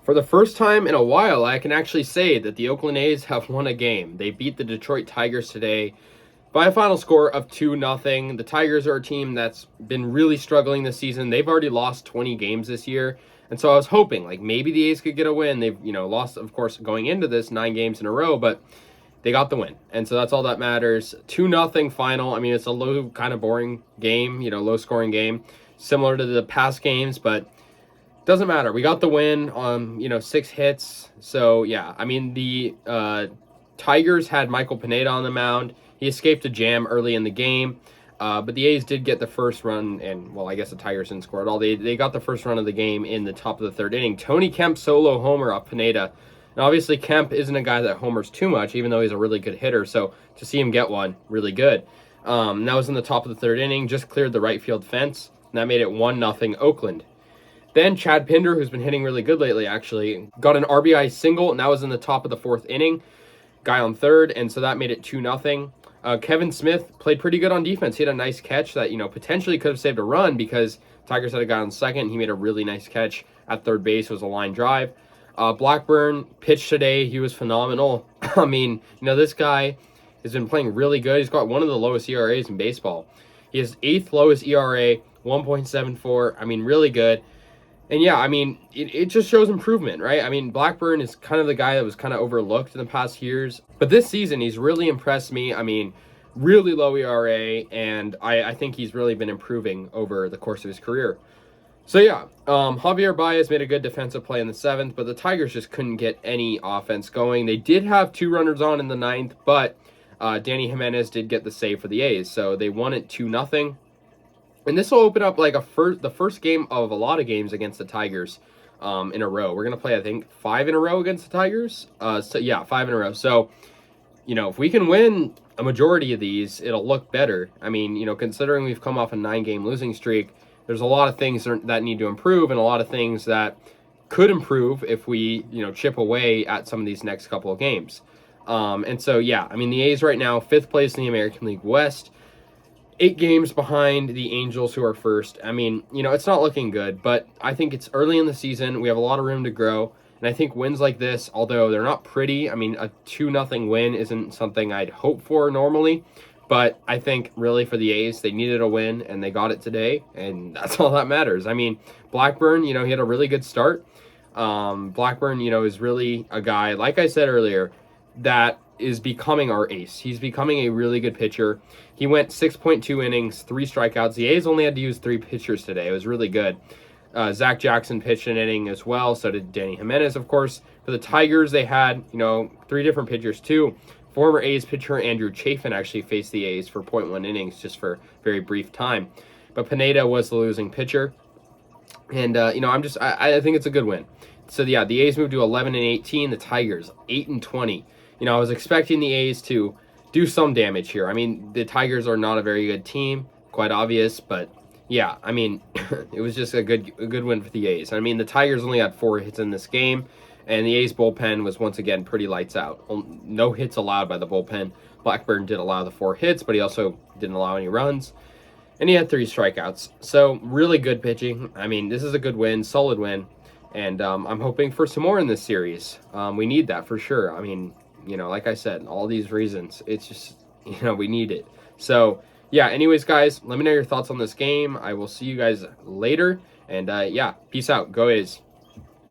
For the first time in a while, I can actually say that the Oakland A's have won a game. They beat the Detroit Tigers today by a final score of 2-0. The Tigers are a team that's been really struggling this season. They've already lost 20 games this year. And so I was hoping, like, maybe the A's could get a win. They've, lost, of course, going into this 9 games in a row, but they got the win. And so that's all that matters. 2-0 final. I mean, it's a low, kind of boring game, low scoring game, similar to the past games, but doesn't matter. We got the win on, 6 hits. So, yeah, I mean, the Tigers had Michael Pineda on the mound. He escaped a jam early in the game. But the A's did get the first run, and, well, I guess the Tigers didn't score at all. They got the first run of the game in the top of the 3rd inning. Tony Kemp solo homer off Pineda. And obviously, Kemp isn't a guy that homers too much, even though he's a really good hitter. So to see him get one, really good. That was in the top of the 3rd inning, just cleared the right field fence, and that made it 1-0 Oakland. Then Chad Pinder, who's been hitting really good lately, actually, got an RBI single, and that was in the top of the 4th inning. Guy on third, and so that made it 2-0. Kevin Smith played pretty good on defense. He had a nice catch that, potentially could have saved a run because Tigers had a guy on second. He made a really nice catch at third base. It was a line drive. Blackburn pitched today. He was phenomenal. I mean, this guy has been playing really good. He's got one of the lowest ERAs in baseball. He has 8th lowest ERA, 1.74. I mean, really good. And yeah, I mean, it just shows improvement, right? I mean, Blackburn is kind of the guy that was kind of overlooked in the past years. But this season, he's really impressed me. I mean, really low ERA, and I think he's really been improving over the course of his career. So yeah, Javier Baez made a good defensive play in the 7th, but the Tigers just couldn't get any offense going. They did have 2 runners on in the 9th, but Danny Jimenez did get the save for the A's, so they won it 2-0. And this will open up like the first game of a lot of games against the Tigers in a row. We're going to play, I think, 5 in a row against the Tigers. So yeah, 5 in a row. So, if we can win a majority of these, it'll look better. I mean, considering we've come off a 9-game losing streak, there's a lot of things that need to improve and a lot of things that could improve if we, chip away at some of these next couple of games. And so, yeah, I mean, the A's right now, 5th place in the American League West. 8 games behind the Angels, who are first. I mean, it's not looking good, but I think it's early in the season. We have a lot of room to grow, and I think wins like this, although they're not pretty, I mean, a 2-0 win isn't something I'd hope for normally, but I think really for the A's, they needed a win, and they got it today, and that's all that matters. I mean, Blackburn, he had a really good start. Blackburn, is really a guy, like I said earlier, that is becoming our ace. He's becoming a really good pitcher. He went 6.2 innings, 3 strikeouts. The A's only had to use 3 pitchers today. It was really good. Zach Jackson pitched an inning as well. So did Danny Jimenez, of course. For the Tigers, they had, 3 different pitchers too. Former A's pitcher Andrew Chafin actually faced the A's for 0.1 innings just for very brief time. But Pineda was the losing pitcher. And, I think it's a good win. So, yeah, the A's moved to 11-18. The Tigers, 8-20. I was expecting the A's to do some damage here. I mean, the Tigers are not a very good team, quite obvious, but yeah, I mean, it was just a good win for the A's. I mean, the Tigers only had 4 hits in this game, and the A's bullpen was once again pretty lights out. No hits allowed by the bullpen. Blackburn did allow the 4 hits, but he also didn't allow any runs, and he had 3 strikeouts. So really good pitching. I mean, this is a good win, solid win, and I'm hoping for some more in this series. We need that for sure. I mean, like I said, all these reasons, it's just, we need it. So, yeah, anyways, guys, let me know your thoughts on this game. I will see you guys later. And, yeah, peace out. Go A's.